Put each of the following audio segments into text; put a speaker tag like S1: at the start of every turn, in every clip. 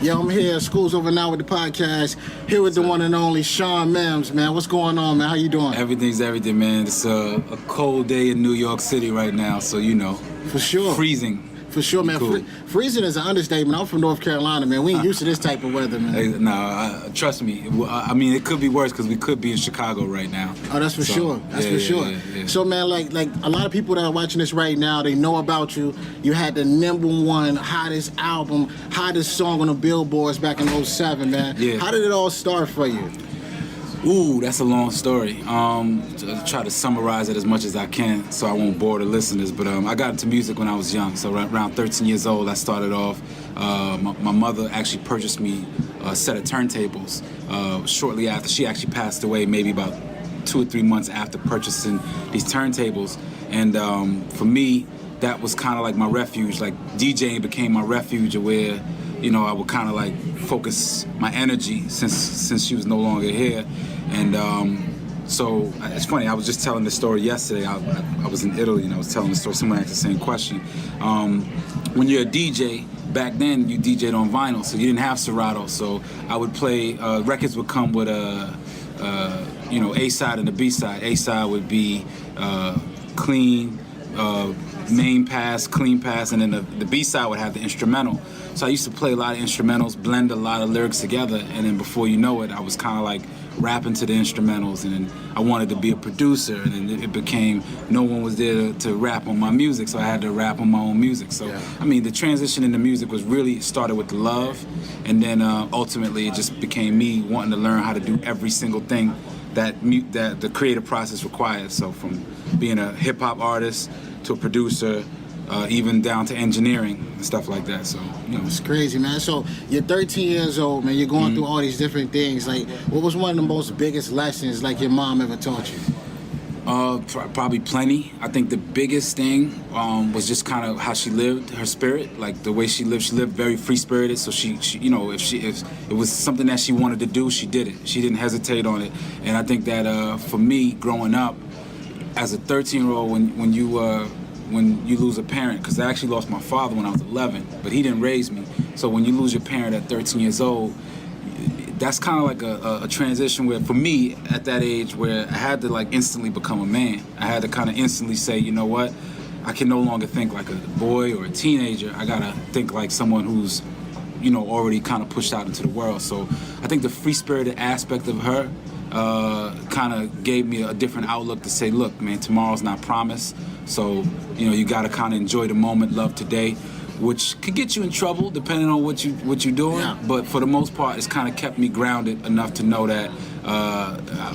S1: Yo, I'm here. School's over now with the podcast. Here with the one and only Shawn Mims, man. What's going on, man? How you doing?
S2: Everything's everything, man. It's a cold day in New York City right now, so you know.
S1: For sure.
S2: Freezing.
S1: For sure, man.
S2: Cool.
S1: Freezing is an understatement. I'm from North Carolina, man. We ain't used to this type of weather, man.
S2: Hey, trust me. I mean, it could be worse because we could be in Chicago right now.
S1: Oh, that's for sure. That's for sure.
S2: Yeah.
S1: So, man, like a lot of people that are watching this right now, they know about you. You had the #1 hottest album, hottest song on the Billboards back in '07, man.
S2: Yeah.
S1: How did it all start for you?
S2: Ooh, that's a long story. To try to summarize it as much as I can so I won't bore the listeners. But I got into music when I was young. So around 13 years old, I started off. My mother actually purchased me a set of turntables shortly after. She actually passed away maybe about 2 or 3 months after purchasing these turntables. And for me, that was kind of like my refuge. Like DJing became my refuge where, you know, I would kind of like focus my energy since she was no longer here. And so it's funny, I was just telling this story yesterday. I was in Italy and I was telling the story. Someone asked the same question. When you're a DJ, back then you DJ'd on vinyl, so you didn't have Serato. So I would play, records would come with a A-side and a B-side. A-side would be clean, main pass, clean pass, and then the B-side would have the instrumental. So I used to play a lot of instrumentals, blend a lot of lyrics together, and then before you know it, I was kind of like rapping to the instrumentals, and then I wanted to be a producer, and then it became no one was there to rap on my music, so I had to rap on my own music. So, yeah. I mean, the transition into music was really started with the love, and then ultimately it just became me wanting to learn how to do every single thing that the creative process requires. So from being a hip-hop artist to a producer, even down to engineering and stuff like that. So, you know.
S1: It's crazy, man. So you're 13 years old, man. You're going through all these different things. Like, what was one of the most biggest lessons like your mom ever taught you?
S2: Probably plenty. I think the biggest thing was just kind of how she lived, her spirit, like the way she lived very free-spirited. So she you know, if it was something that she wanted to do, she did it. She didn't hesitate on it. And I think that for me, growing up as a 13-year-old, when you lose a parent, because I actually lost my father when I was 11, but he didn't raise me. So when you lose your parent at 13 years old, that's kind of like a transition where, for me, at that age, where I had to like instantly become a man. I had to kind of instantly say, you know what, I can no longer think like a boy or a teenager. I gotta think like someone who's, you know, already kind of pushed out into the world. So I think the free-spirited aspect of her kind of gave me a different outlook to say, look, man, tomorrow's not promised. So, you know, you got to kind of enjoy the moment, love today, which could get you in trouble depending on what you're doing. Yeah. But for the most part, it's kind of kept me grounded enough to know that,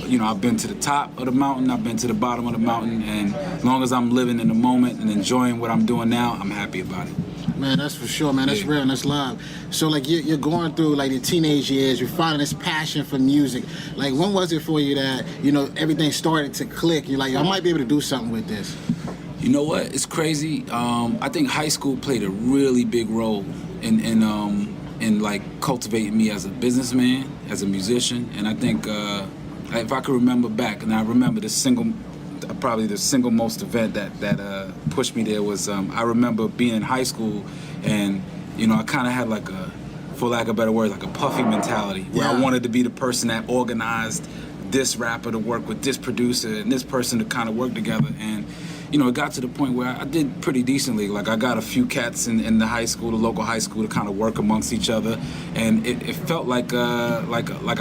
S2: you know, I've been to the top of the mountain, I've been to the bottom of the mountain, and as long as I'm living in the moment and enjoying what I'm doing now, I'm happy about it.
S1: Man, that's for sure, man. That's real and that's live. So, like, you're going through, like, the teenage years. You're finding this passion for music. Like, when was it for you that, you know, everything started to click? You're like, I might be able to do something with this.
S2: You know what? It's crazy. I think high school played a really big role in like cultivating me as a businessman, as a musician. And I think if I could remember back, and I remember probably the single most event that pushed me there was I remember being in high school, and you know, I kind of had like for lack of a better word, like a puffy mentality where I wanted to be the person that organized this rapper to work with this producer and this person to kind of work together. And you know, it got to the point where I did pretty decently. Like, I got a few cats in the high school, the local high school, to kind of work amongst each other, and it felt like I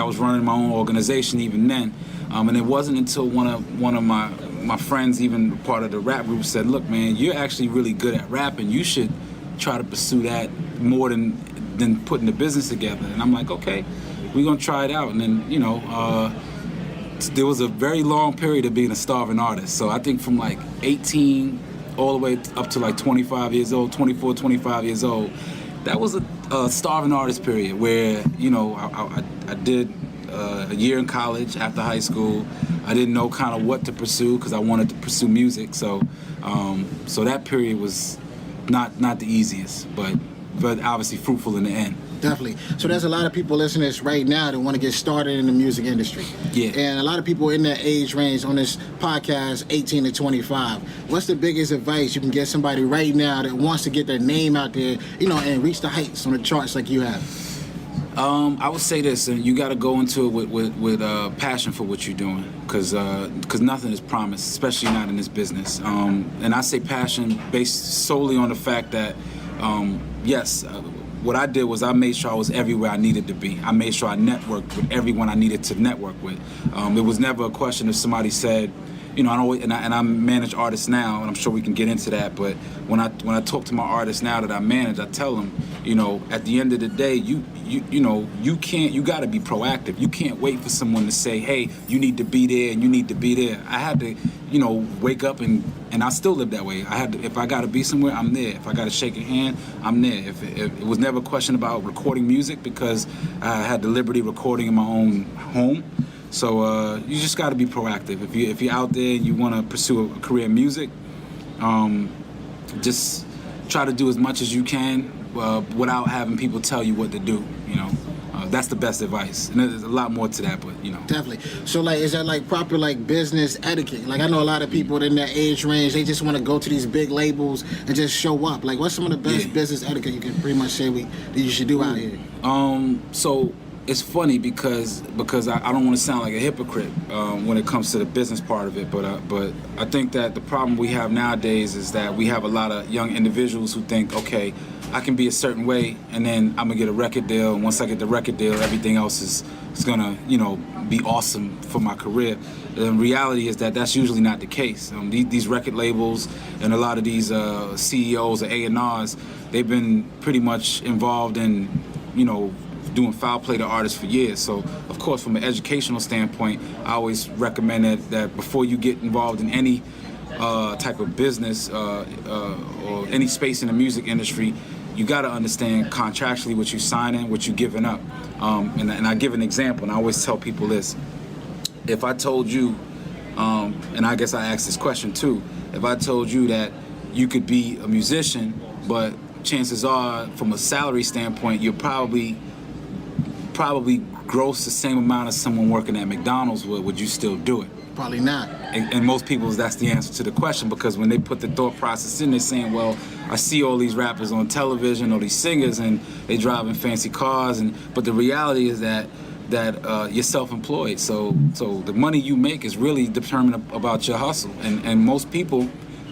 S2: was running my own organization even then. And it wasn't until one of my friends, even part of the rap group, said, "Look, man, you're actually really good at rapping. You should try to pursue that more than putting the business together." And I'm like, okay, we're gonna try it out. And then, you know, there was a very long period of being a starving artist. So I think from like 18 all the way up to like 25 years old, 24, 25 years old, that was a starving artist period where, you know, I did a year in college after high school. I didn't know kind of what to pursue because I wanted to pursue music. So so that period was not the easiest, but obviously fruitful in the end.
S1: Definitely. So there's a lot of people listening to this right now that want to get started in the music industry.
S2: Yeah.
S1: And a lot of people in that age range on this podcast, 18 to 25. What's the biggest advice you can get somebody right now that wants to get their name out there, you know, and reach the heights on the charts like you have?
S2: I would say this: you got to go into it with passion for what you're doing, because nothing is promised, especially not in this business. And I say passion based solely on the fact that, yes, what I did was I made sure I was everywhere I needed to be. I made sure I networked with everyone I needed to network with. It was never a question if somebody said, you know, I manage artists now, and I'm sure we can get into that. But when I talk to my artists now that I manage, I tell them, you know, at the end of the day, you got to be proactive. You can't wait for someone to say, hey, you need to be there and you need to be there. I had to, you know, wake up and I still live that way. I had to, if I got to be somewhere, I'm there. If I got to shake a hand, I'm there. If it was never a question about recording music, because I had the liberty of recording in my own home. So you just got to be proactive. If you're out there and you want to pursue a career in music, just try to do as much as you can without having people tell you what to do. You know, that's the best advice. And there's a lot more to that, but you know.
S1: Definitely. So like, is that like proper like business etiquette? Like I know a lot of people in that age range, they just want to go to these big labels and just show up. Like what's some of the best business etiquette you can pretty much say that you should do out here?
S2: So it's funny because I don't want to sound like a hypocrite when it comes to the business part of it, but I think that the problem we have nowadays is that we have a lot of young individuals who think, okay, I can be a certain way and then I'm gonna get a record deal, and once I get the record deal, everything else is gonna, you know, be awesome for my career. The reality is that that's usually not the case. These record labels and a lot of these CEOs or A&Rs, they've been pretty much involved in, you know, doing foul play to artists for years. So, of course, from an educational standpoint, I always recommend that before you get involved in any type of business or any space in the music industry, you got to understand contractually what you're signing, what you're giving up. And I give an example, and I always tell people this. If I told you, and I guess I asked this question too, if I told you that you could be a musician, but chances are, from a salary standpoint, you're probably gross the same amount as someone working at McDonald's would you still do it?
S1: Probably not.
S2: And most people, that's the answer to the question, because when they put the thought process in, they're saying, well, I see all these rappers on television, all these singers, and they driving fancy cars, but the reality is that you're self-employed. So the money you make is really determined about your hustle. And most people,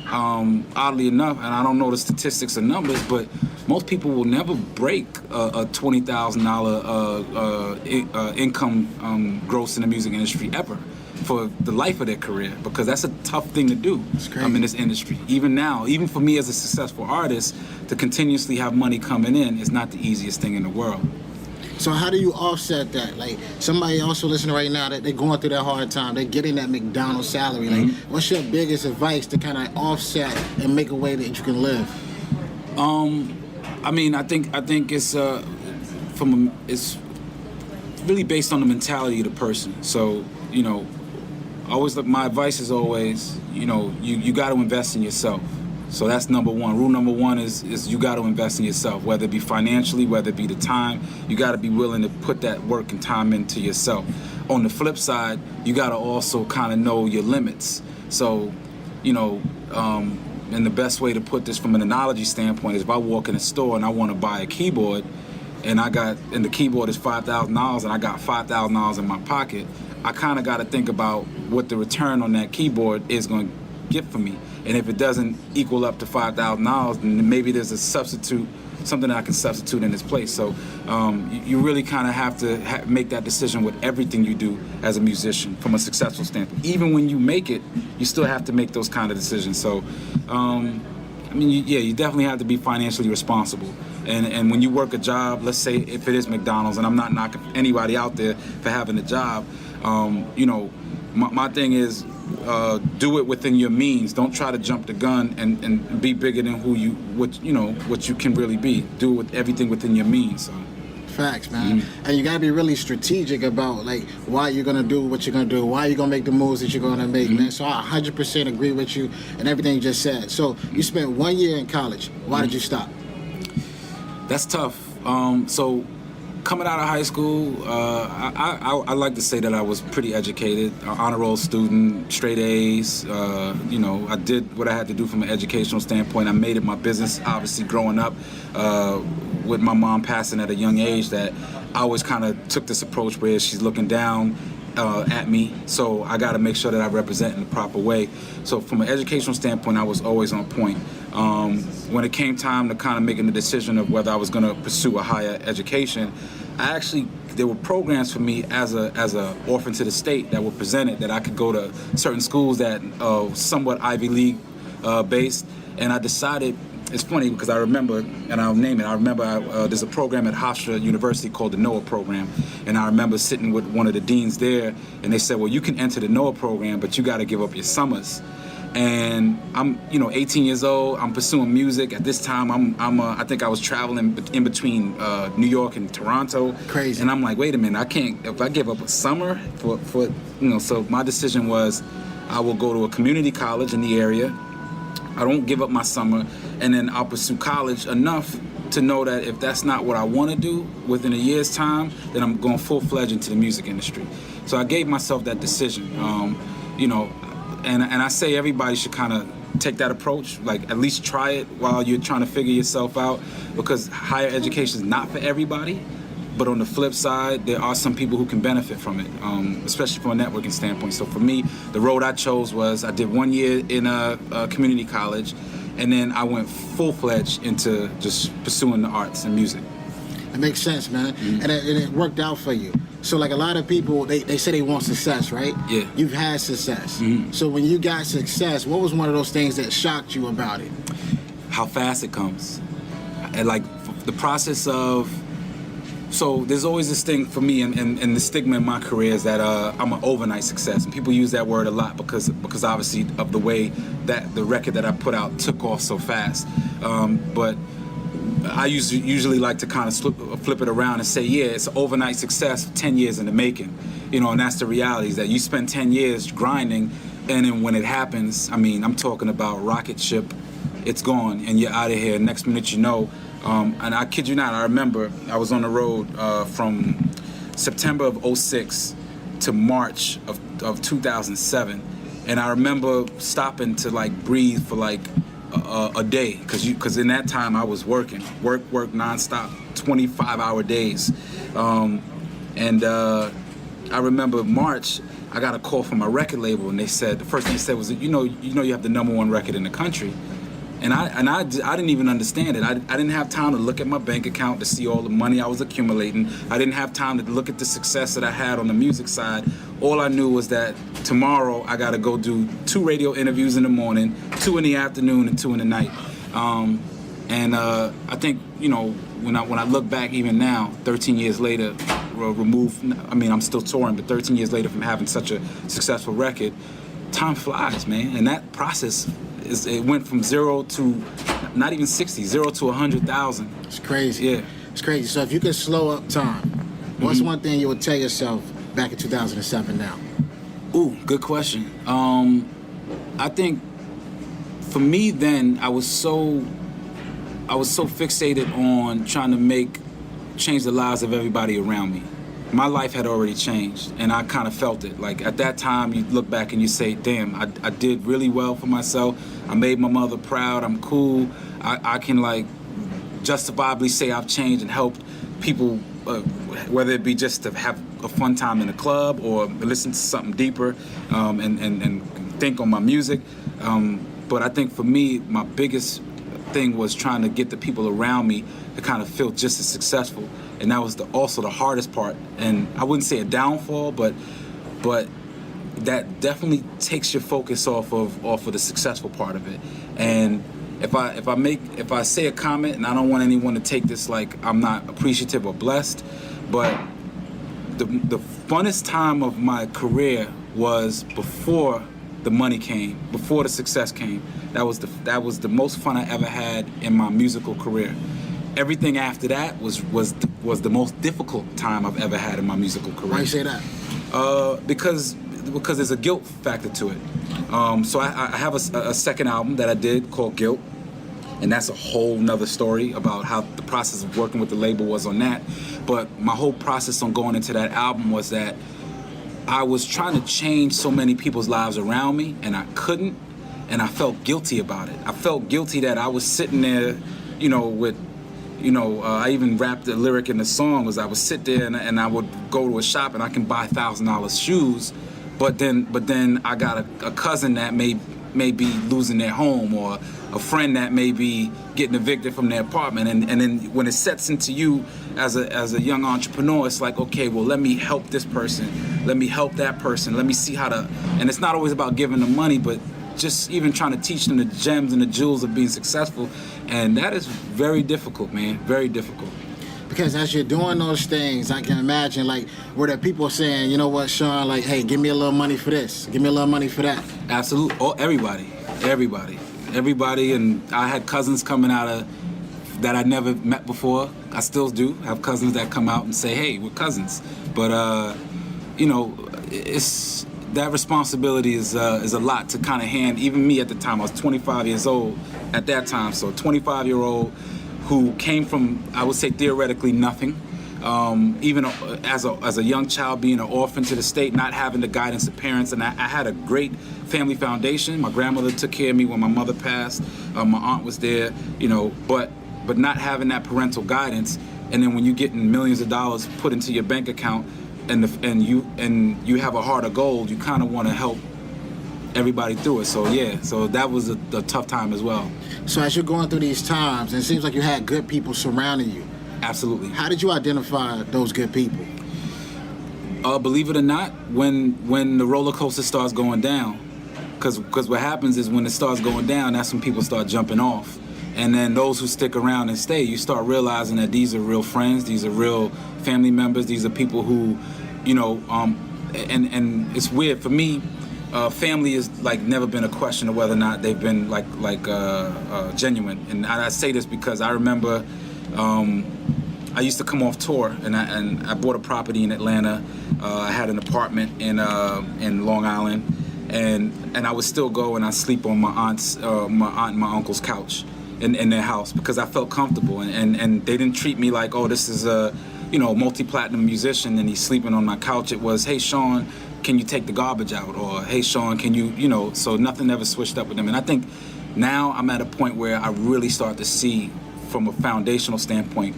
S2: oddly enough, and I don't know the statistics or numbers, but most people will never break a $20,000 income gross in the music industry ever for the life of their career, because that's a tough thing to do in this industry. Even now, even for me as a successful artist, to continuously have money coming in is not the easiest thing in the world.
S1: So how do you offset that? Like somebody also listening right now that they're going through that hard time, they're getting that McDonald's salary. Like, what's your biggest advice to kind of offset and make a way that you can live?
S2: I mean, I think it's it's really based on the mentality of the person. So, you know, my advice is always, you know, you got to invest in yourself. So that's number one. Rule number one is you got to invest in yourself, whether it be financially, whether it be the time. You got to be willing to put that work and time into yourself. On the flip side, you got to also kind of know your limits. So, you know, and the best way to put this from an analogy standpoint is if I walk in a store and I want to buy a keyboard, and the keyboard is $5,000 and I got $5,000 in my pocket, I kind of got to think about what the return on that keyboard is going to get for me. And if it doesn't equal up to $5,000, then maybe there's a substitute, something that I can substitute in its place. So you really kind of have to make that decision with everything you do as a musician from a successful standpoint. Even when you make it, you still have to make those kind of decisions. So, I mean, you definitely have to be financially responsible. And when you work a job, let's say if it is McDonald's, and I'm not knocking anybody out there for having a job, you know, my thing is, do it within your means. Don't try to jump the gun and be bigger than what you can really be. Do it with everything within your means. So.
S1: Facts, man. And you gotta be really strategic about like why you're gonna do what you're gonna do, why you're gonna make the moves that you're gonna make, man. So I 100% agree with you and everything you just said. So you spent 1 year in college. Why did you stop?
S2: That's tough. So coming out of high school, I like to say that I was pretty educated, honor roll student, straight A's. You know, I did what I had to do from an educational standpoint. I made it my business, obviously growing up with my mom passing at a young age, that I always kind of took this approach where she's looking down at me, so I got to make sure that I represent in the proper way. So from an educational standpoint, I was always on point. When it came time to kind of making the decision of whether I was going to pursue a higher education, there were programs for me as a orphan to the state that were presented that I could go to certain schools that somewhat Ivy League based, and I decided. It's funny because I remember, and I'll name it, there's a program at Hofstra University called the NOAA program, and I remember sitting with one of the deans there, and they said, well, you can enter the NOAA program, but you got to give up your summers. And I'm 18 years old, I'm pursuing music. At this time, I think I was traveling in between New York and Toronto.
S1: Crazy.
S2: And I'm like, wait a minute, I can't, if I give up a summer for so my decision was I will go to a community college in the area. I don't give up my summer, and then I'll pursue college enough to know that if that's not what I want to do within a year's time, then I'm going full-fledged into the music industry. So I gave myself that decision, and I say everybody should kind of take that approach, like at least try it while you're trying to figure yourself out, because higher education is not for everybody. But on the flip side, there are some people who can benefit from it, especially from a networking standpoint. So for me, the road I chose was I did 1 year in a community college, and then I went full-fledged into just pursuing the arts and music.
S1: It makes sense, man. Mm-hmm. And it worked out for you. So like a lot of people, they say they want success, right?
S2: Yeah.
S1: You've had success.
S2: Mm-hmm.
S1: So when you got success, what was one of those things that shocked you about it?
S2: How fast it comes. And like the process of, so there's always this thing for me, and the stigma in my career is that I'm an overnight success, and people use that word a lot because obviously of the way that the record that I put out took off so fast. But I usually like to kind of flip it around and say, yeah, it's an overnight success, 10 years in the making, and that's the reality, is that you spend 10 years grinding, and then when it happens, I mean, I'm talking about rocket ship, it's gone, and you're out of here. Next minute you know. And I kid you not, I remember I was on the road from September of 2006 to March of 2007, and I remember stopping to like breathe for like a day, because in that time I was working nonstop, 25-hour days, and I remember March, I got a call from my record label, and they said, the first thing they said was, you have the #1 record in the country. And I didn't even understand it. I didn't have time to look at my bank account to see all the money I was accumulating. I didn't have time to look at the success that I had on the music side. All I knew was that tomorrow I got to go do 2 radio interviews in the morning, 2 in the afternoon, and 2 in the night. I think, when I look back even now, 13 years later, I'm still touring, but 13 years later from having such a successful record, time flies, man. And that process, it went from 0 to not even 60, 0 to 100,000.
S1: It's crazy.
S2: Yeah.
S1: It's crazy. So if you could slow up time, what's one thing you would tell yourself back in 2007 now?
S2: Ooh, good question. I think for me then, I was so fixated on trying to change the lives of everybody around me. My life had already changed, and I kind of felt it. Like at that time, you look back and you say, damn, I did really well for myself. I made my mother proud. I'm cool. I can like justifiably say I've changed and helped people, whether it be just to have a fun time in a club or listen to something deeper and think on my music. But I think for me, my biggest thing was trying to get the people around me to kind of feel just as successful. And that was also the hardest part. And I wouldn't say a downfall, but that definitely takes your focus off of the successful part of it. And if I say a comment, and I don't want anyone to take this like I'm not appreciative or blessed, but the funnest time of my career was before the money came, before the success came. That was the most fun I ever had in my musical career. Everything after that was the most difficult time I've ever had in my musical career.
S1: Why you say that?
S2: Because there's a guilt factor to it. So I have a second album that I did called Guilt, and that's a whole nother story about how the process of working with the label was on that. But my whole process on going into that album was that I was trying to change so many people's lives around me, and I couldn't, and I felt guilty about it. I felt guilty that I was sitting there, with I even rapped the lyric in the song was I would sit there and I would go to a shop and I can buy $1,000 shoes, but then I got a cousin that may be losing their home, or a friend that may be getting evicted from their apartment, and then when it sets into you as a young entrepreneur, it's like, okay, well, let me help this person, let me help that person, let me see how to, and it's not always about giving them money, but just even trying to teach them the gems and the jewels of being successful, and that is very difficult, man, very difficult.
S1: Because as you're doing those things, I can imagine, like, where there are people saying, you know what, Shawn, like, hey, give me a little money for this, give me a little money for that.
S2: Absolutely. Oh, everybody, and I had cousins coming out of that I never met before. I still do have cousins that come out and say, hey, we're cousins. But it's that responsibility is a lot to kind of hand. Even me at the time, I was 25 years old at that time, so 25-year-old who came from, I would say, theoretically nothing. Even as a young child, being an orphan to the state, not having the guidance of parents, and I had a great family foundation. My grandmother took care of me when my mother passed. My aunt was there, but not having that parental guidance. And then when you get millions of dollars put into your bank account, and you have a heart of gold, you kind of want to help everybody through it. So that was a tough time as well.
S1: So as you're going through these times, and it seems like you had good people surrounding you.
S2: Absolutely.
S1: How did you identify those good people?
S2: Believe it or not, when the roller coaster starts going down, because what happens is when it starts going down, that's when people start jumping off. And then those who stick around and stay, you start realizing that these are real friends, these are real family members, these are people who, and it's weird for me. Family is like never been a question of whether or not they've been genuine. And I say this because I remember I used to come off tour, and I bought a property in Atlanta. I had an apartment in Long Island, and I would still go and I sleep on my aunt and my uncle's couch in their house because I felt comfortable, and they didn't treat me like, oh, this is a multi-platinum musician and he's sleeping on my couch. It was, hey, Shawn, can you take the garbage out? Or, hey, Shawn, can you, so nothing ever switched up with them. And I think now I'm at a point where I really start to see, from a foundational standpoint,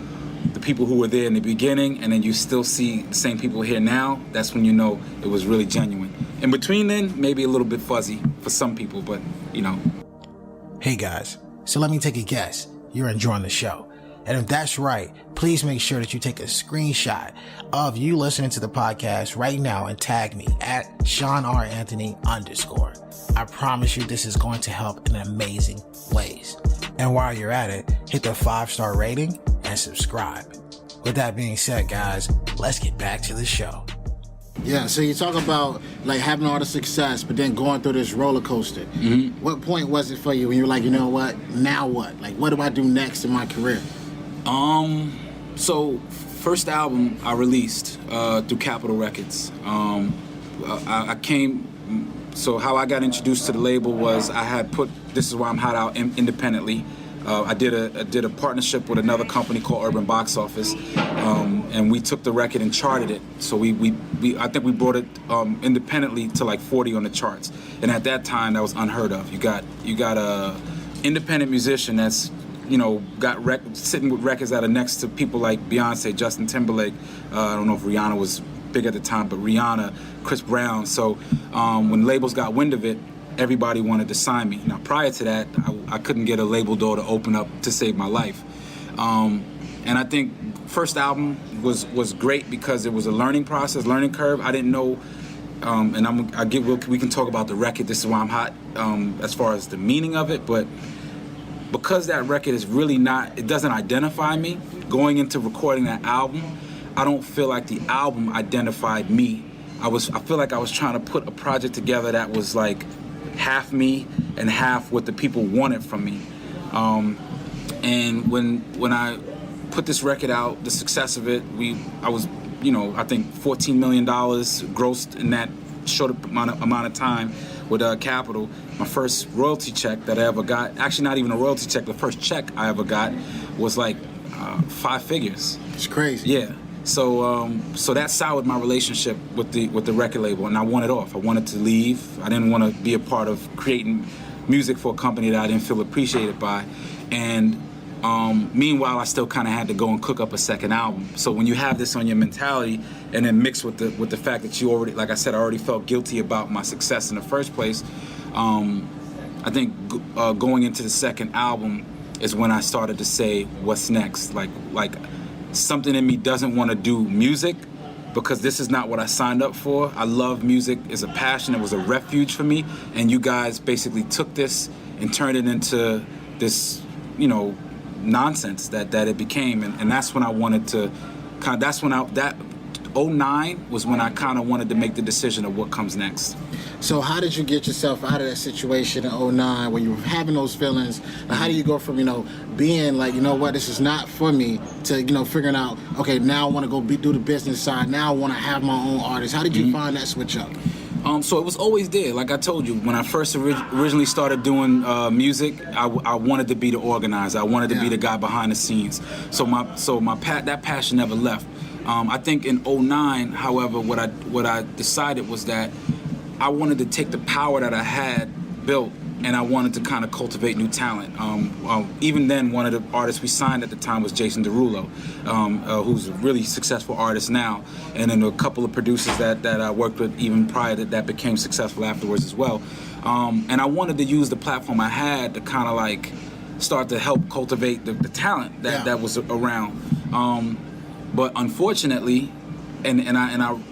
S2: the people who were there in the beginning, and then you still see the same people here now. That's when you know it was really genuine. In between then, maybe a little bit fuzzy for some people, but,
S1: Hey, guys, so let me take a guess. You're enjoying the show. And if that's right, please make sure that you take a screenshot of you listening to the podcast right now and tag me at ShawnRAnthony_. I promise you this is going to help in amazing ways. And while you're at it, hit the 5-star rating and subscribe. With that being said, guys, let's get back to the show. Yeah, so you talk about like having all the success, but then going through this roller coaster. Mm-hmm. What point was it for you when you were like, you know what, now what? Like, what do I do next in my career?
S2: So first album I released through Capitol Records. So how I got introduced to the label was I had put This Is Why I'm Hot out independently. I did a partnership with another company called Urban Box Office, and we took the record and charted it. So I think we brought it independently to like 40 on the charts, and at that time that was unheard of. You got a independent musician that's sitting with records that are next to people like Beyonce, Justin Timberlake. I don't know if Rihanna was big at the time, but Rihanna, Chris Brown. So when labels got wind of it, everybody wanted to sign me. Now, prior to that, I couldn't get a label door to open up to save my life. And I think first album was great because it was a learning process, learning curve. I didn't know, we can talk about the record, This Is Why I'm Hot, as far as the meaning of it, but because that record is really it doesn't identify me, going into recording that album, I don't feel like the album identified me. I feel like I was trying to put a project together that was like half me and half what the people wanted from me. And when I put this record out, the success of it, I was, I think $14 million grossed in that short amount of time with Capitol. My first royalty check that I ever got, actually not even a royalty check, the first check I ever got was like 5 figures.
S1: It's crazy.
S2: Yeah. So that soured my relationship with the record label, and I wanted off. I wanted to leave. I didn't want to be a part of creating music for a company that I didn't feel appreciated by. And Meanwhile, I still kind of had to go and cook up a second album. So when you have this on your mentality, and then mixed with the fact that you already, like I said, I already felt guilty about my success in the first place. I think going into the second album is when I started to say, what's next? Like something in me doesn't want to do music, because this is not what I signed up for. I love music. It's a passion. It was a refuge for me. And you guys basically took this and turned it into this, nonsense that it became. And that's when I wanted to that 09 was when I kind of wanted to make the decision of what comes next.
S1: So how did you get yourself out of that situation in 09 when you were having those feelings? And how do you go from, being like, this is not for me, to, figuring out, okay, now I want to go do the business side. Now I want to have my own artist. How did you find that switch up?
S2: So it was always there. Like I told you, when I first originally started doing music, I wanted to be the organizer. I wanted to be the guy behind the scenes. So that passion never left. I think in 09, however, what I decided was that I wanted to take the power that I had built, and I wanted to kind of cultivate new talent. Even then, one of the artists we signed at the time was Jason Derulo, who's a really successful artist now, and then a couple of producers that I worked with even prior that became successful afterwards as well. And I wanted to use the platform I had to kind of like start to help cultivate the talent that was around. But unfortunately, and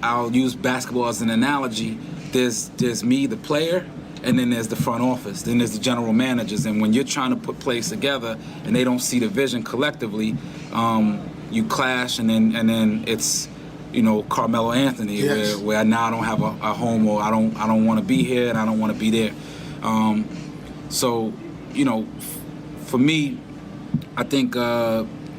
S2: I'll use basketball as an analogy. There's me, the player, and then there's the front office. Then there's the general managers. And when you're trying to put plays together and they don't see the vision collectively, you clash. And then it's Carmelo Anthony, where now I don't have a home, or I don't want to be here and I don't want to be there. So for me, I think.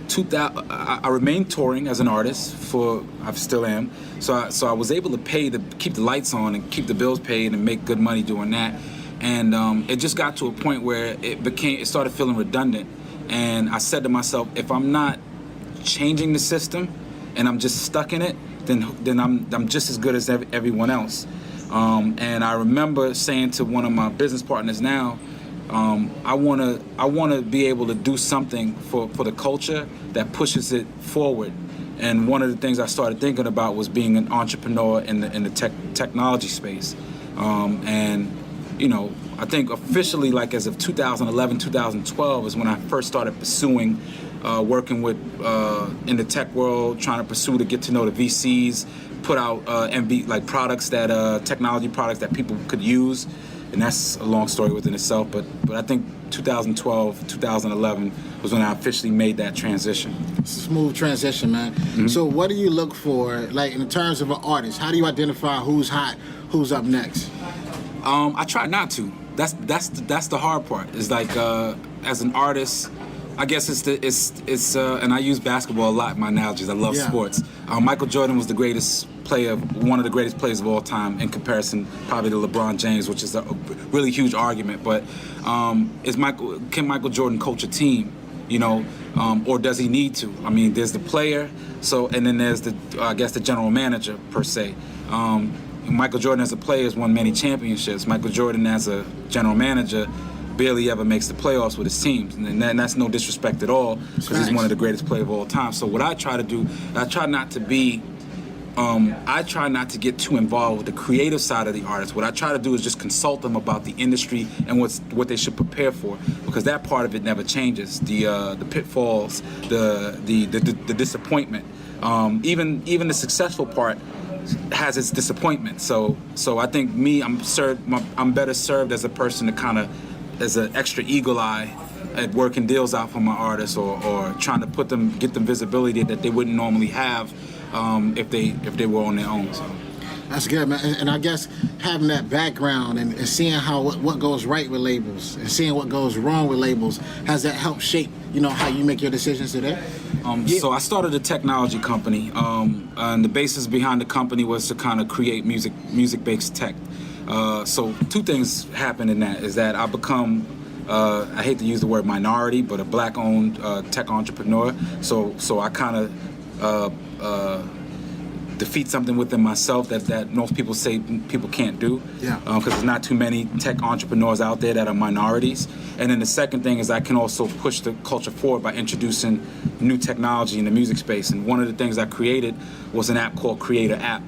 S2: 2000, I remained touring as an artist I still am. So I was able to keep the lights on and keep the bills paid and make good money doing that. And it just got to a point where it started feeling redundant. And I said to myself, if I'm not changing the system and I'm just stuck in it, then I'm just as good as everyone else. And I remember saying to one of my business partners now, I want to be able to do something for the culture that pushes it forward. And one of the things I started thinking about was being an entrepreneur in the technology space. And I think officially, like as of 2011, 2012 is when I first started pursuing working with in the tech world, trying to pursue to get to know the VCs, put out products technology products that people could use. And that's a long story within itself, but I think 2012, 2011 was when I officially made that transition.
S1: It's a smooth transition, man. Mm-hmm. So what do you look for, like in terms of an artist? How do you identify who's hot, who's up next?
S2: I try not to. That's the hard part. It's like as an artist, I guess it's and I use basketball a lot in my analogies. I love sports. Michael Jordan was one of the greatest players of all time in comparison probably to LeBron James, which is a really huge argument. But can Michael Jordan coach a team, or does he need to? I mean, there's the player, and then there's the general manager per se. Michael Jordan as a player has won many championships. Michael Jordan as a general manager barely ever makes the playoffs with his teams, and that's no disrespect at all, because he's one of the greatest players of all time. So what I try to do, I try not to get too involved with the creative side of the artist. What I try to do is just consult them about the industry and what they should prepare for, because that part of it never changes. The pitfalls, the disappointment, even the successful part has its disappointment. So I think I'm better served as a person to kind of, as an extra eagle eye at working deals out for my artists, or trying to get them visibility that they wouldn't normally have if they were on their own. So.
S1: That's good, man. And I guess having that background and seeing what goes right with labels and seeing what goes wrong with labels, has that helped shape how you make your decisions today?
S2: So I started a technology company, and the basis behind the company was to kind of create music-based tech. So two things happened in that, is that I become, I hate to use the word minority, but a black-owned tech entrepreneur. So I kind of defeat something within myself that most people say people can't do.
S1: Yeah.
S2: Because there's not too many tech entrepreneurs out there that are minorities. And then the second thing is I can also push the culture forward by introducing new technology in the music space. And one of the things I created was an app called Creator App,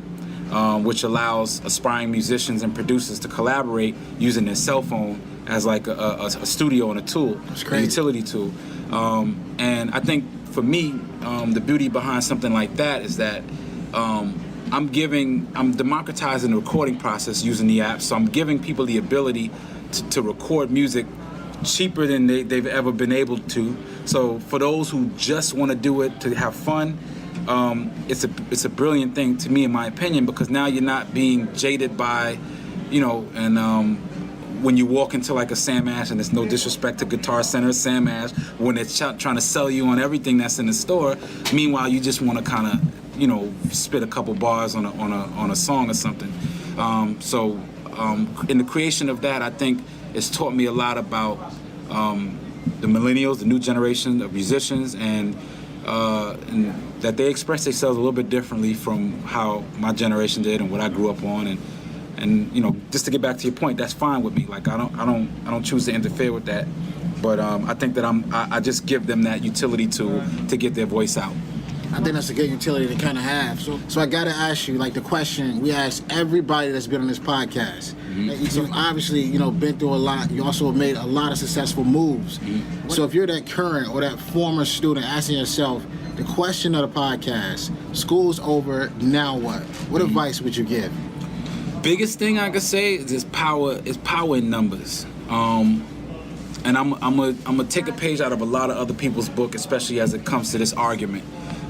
S2: which allows aspiring musicians and producers to collaborate using their cell phone as like a studio and a tool, a utility tool. And I think for me, the beauty behind something like that is that I'm democratizing the recording process using the app. So I'm giving people the ability to record music cheaper than they've ever been able to. So for those who just want to do it to have fun, it's a brilliant thing to me, in my opinion, because now you're not being jaded by, and when you walk into like a Sam Ash, and there's no disrespect to Guitar Center, Sam Ash, when they're trying to sell you on everything that's in the store, meanwhile you just want to kind of, spit a couple bars on a song or something. So in the creation of that, I think it's taught me a lot about the millennials, the new generation of musicians, and that they express themselves a little bit differently from how my generation did and what I grew up on. And just to get back to your point, that's fine with me. Like I don't choose to interfere with that, but I think that I just give them that utility tool to get their voice out.
S1: I think that's a good utility to kind of have. So I got to ask you, like the question we ask everybody that's been on this podcast. Mm-hmm. So obviously, been through a lot. You also have made a lot of successful moves. Mm-hmm. So if you're that current or that former student asking yourself the question of the podcast, school's over, now what? What advice would you give?
S2: Biggest thing I could say is power in numbers. And I'm gonna take a page out of a lot of other people's book, especially as it comes to this argument.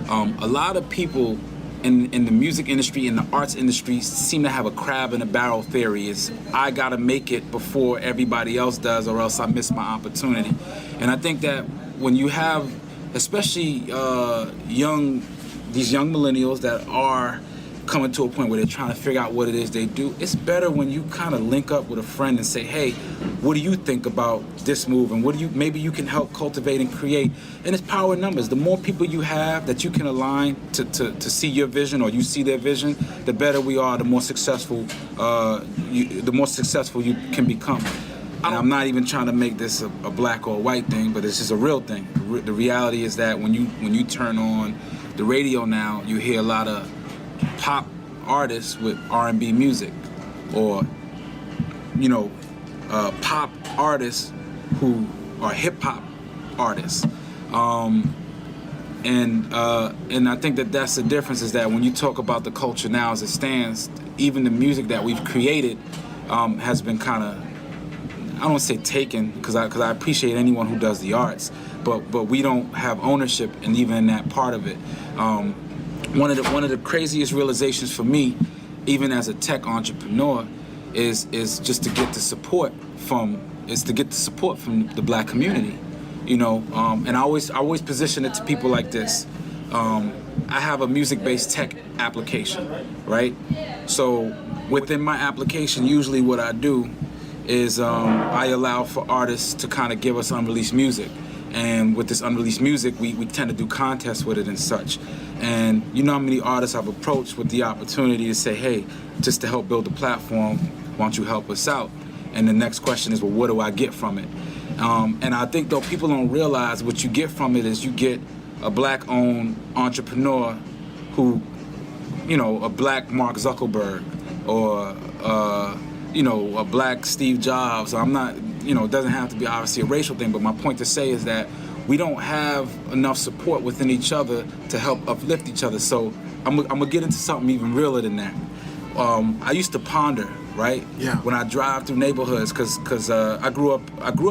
S2: A lot of people in the music industry, in the arts industry, seem to have a crab in a barrel theory. Is I gotta make it before everybody else does, or else I miss my opportunity. And I think that when you have, especially these young millennials that are coming to a point where they're trying to figure out what it is they do, it's better when you kind of link up with a friend and say, hey, what do you think about this move, and maybe you can help cultivate and create. And it's power in numbers. The more people you have that you can align to see your vision, or you see their vision, the better we are, the more successful you can become. And I'm not even trying to make this a black or white thing, but it's just a real thing. The reality is that when you turn on the radio now, you hear a lot of pop artists with R&B music, or pop artists who are hip hop artists, and I think that's the difference, is that when you talk about the culture now as it stands, even the music that we've created has been kind of, I don't want to say taken, because I appreciate anyone who does the arts, but we don't have ownership, and even in that part of it. One of the craziest realizations for me, even as a tech entrepreneur, is just to get the support from the black community, and I always position it to people like this. I have a music-based tech application, right? So within my application, usually what I do is I allow for artists to kind of give us unreleased music. And with this unreleased music, we tend to do contests with it and such. And you know how many artists I've approached with the opportunity to say, hey, just to help build the platform, why don't you help us out? And the next question is, well, what do I get from it? And I think, though, people don't realize what you get from it is you get a black-owned entrepreneur who, a black Mark Zuckerberg, or, a black Steve Jobs. I'm not, it doesn't have to be obviously a racial thing, but my point to say is that we don't have enough support within each other to help uplift each other. So I'm gonna get into something even realer than that. I used to ponder, right?
S1: Yeah.
S2: When I drive through neighborhoods, because I grew up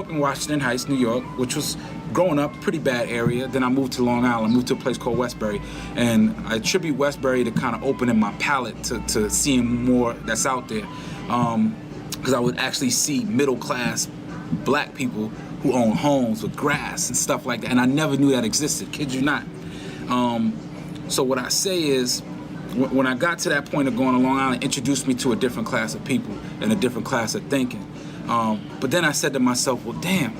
S2: in Washington Heights, New York, which was, growing up, pretty bad area. Then I moved to Long Island, moved to a place called Westbury, and I attribute Westbury to kind of opening my palate to seeing more that's out there. Because I would actually see middle-class black people who own homes with grass and stuff like that, and I never knew that existed, kid you not. So what I say is, when I got to that point of going to Long Island, it introduced me to a different class of people and a different class of thinking. But then I said to myself, well, damn,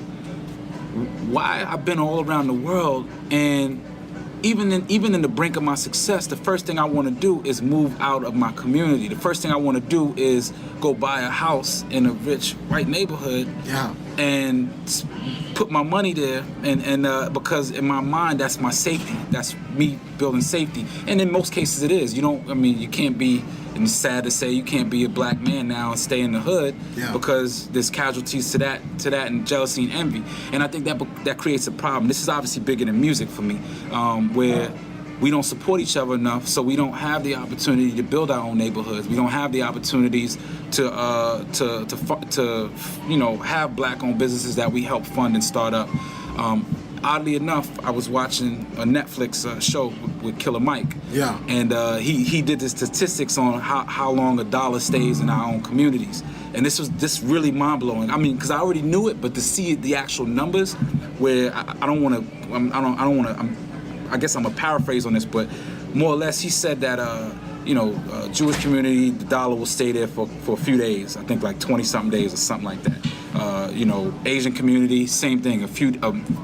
S2: why I've been all around the world, and even in the brink of my success, the first thing I want to do is move out of my community. The first thing I want to do is go buy a house in a rich white neighborhood, and put my money there, and because in my mind that's my safety. That's me building safety. And in most cases it is. You can't be, and it's sad to say, you can't be a black man now and stay in the hood, because there's casualties to that and jealousy and envy. And I think that creates a problem. This is obviously bigger than music for me, where we don't support each other enough, so we don't have the opportunity to build our own neighborhoods. We don't have the opportunities to have black-owned businesses that we help fund and start up. Oddly enough, I was watching a Netflix show with Killer Mike. And he did the statistics on how long a dollar stays in our own communities. And this really mind-blowing. I mean, because I already knew it, but to see the actual numbers, where I guess I'm a paraphrase on this, but more or less he said that Jewish community, the dollar will stay there for a few days. I think like 20-something days or something like that. Asian community, same thing, a few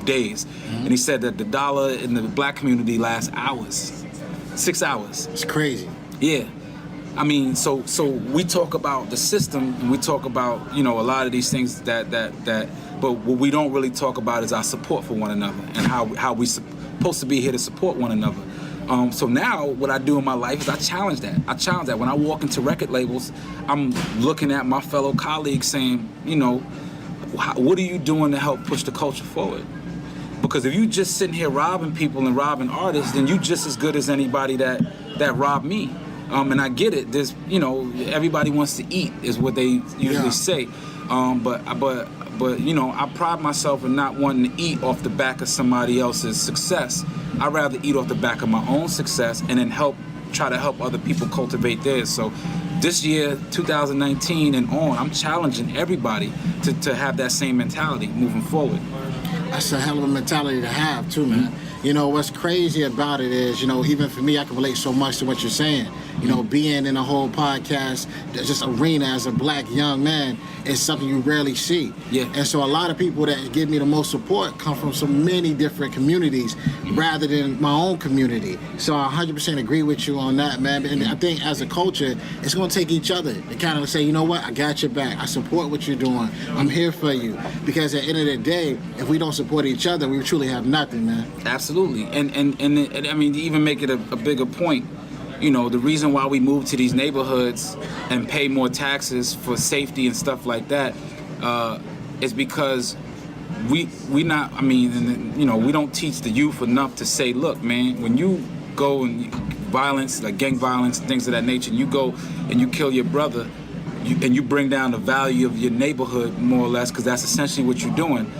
S2: days. And he said that the dollar in the black community lasts hours, 6 hours.
S1: It's crazy.
S2: Yeah. I mean, so we talk about the system, and we talk about, a lot of these things that but what we don't really talk about is our support for one another, and how we supposed to be here to support one another. So now what I do in my life is I challenge that. When I walk into record labels, I'm looking at my fellow colleagues saying, what are you doing to help push the culture forward? Because if you just sitting here robbing people and robbing artists, then you just as good as anybody that robbed me. And I get it. There's, everybody wants to eat is what they usually say. But I pride myself in not wanting to eat off the back of somebody else's success. I'd rather eat off the back of my own success and then try to help other people cultivate theirs. So this year, 2019 and on, I'm challenging everybody to have that same mentality moving forward.
S1: That's a hell of a mentality to have too, man. What's crazy about it is, even for me, I can relate so much to what you're saying. Being in a whole podcast, just arena as a black young man is something you rarely see. And so a lot of people that give me the most support come from so many different communities rather than my own community. So I 100% agree with you on that, man. And I think as a culture, it's going to take each other to kind of say, you know what, I got your back. I support what you're doing. I'm here for you. Because at the end of the day, if we don't support each other, we truly have nothing, man.
S2: Absolutely. And I mean, to even make it a bigger point, the reason why we move to these neighborhoods and pay more taxes for safety and stuff like that is because we don't teach the youth enough to say, look, man, when you go and violence, like gang violence, things of that nature, and you go and you kill your brother, and you bring down the value of your neighborhood, more or less, because that's essentially what you're doing.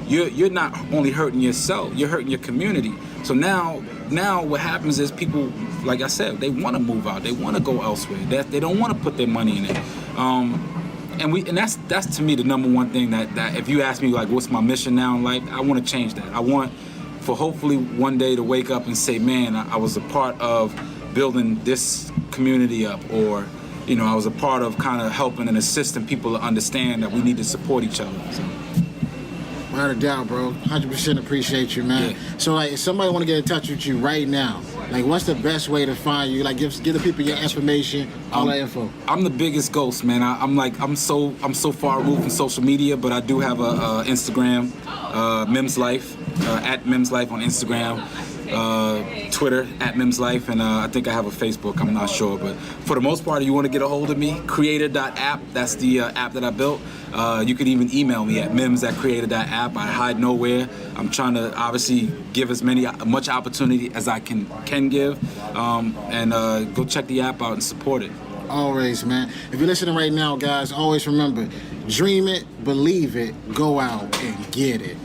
S2: You're not only hurting yourself, you're hurting your community. So now what happens is people, like I said, they want to move out, they want to go elsewhere. They don't want to put their money in it. And that's to me the number one thing that if you ask me, like, what's my mission now in life, I want to change that. I want for hopefully one day to wake up and say, man, I was a part of building this community up, or I was a part of kind of helping and assisting people to understand that we need to support each other. So.
S1: Without a doubt, bro. 100% appreciate you, man.
S2: Yeah.
S1: So, like, if somebody want to get in touch with you right now, like, what's the best way to find you? Like, give the people your information, all that info.
S2: I'm the biggest ghost, man. I'm so far removed from social media, but I do have a Instagram, Mims Life, at Mims Life on Instagram. Twitter at Mims Life, and I think I have a Facebook, I'm not sure, but for the most part, if you want to get a hold of me, creator.app, that's the app that I built. You can even email me at mims@creator.app. I hide nowhere. I'm trying to obviously give as much opportunity as I can give, and go check the app out and support it.
S1: Always, man. If you're listening right now, guys, always remember, dream it, believe it, go out and get it.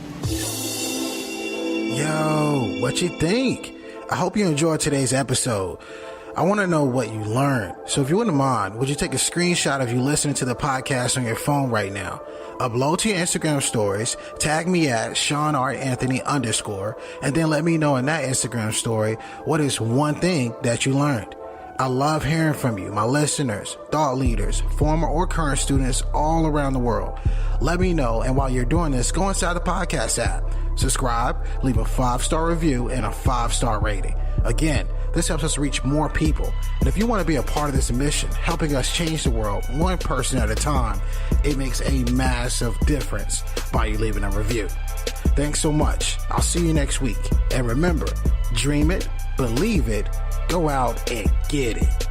S1: Yo, what you think? I hope you enjoyed today's episode. I want to know what you learned. So if you wouldn't mind, would you take a screenshot of you listening to the podcast on your phone right now? Upload to your Instagram stories, tag me at Shawn R. Anthony _, and then let me know in that Instagram story what is one thing that you learned. I love hearing from you, my listeners, thought leaders, former or current students all around the world. Let me know, and while you're doing this, go inside the podcast app, subscribe, leave a 5-star review and a 5-star rating. Again, this helps us reach more people. And if you want to be a part of this mission, helping us change the world one person at a time, it makes a massive difference by you leaving a review. Thanks so much. I'll see you next week. And remember, dream it, believe it, go out and get it.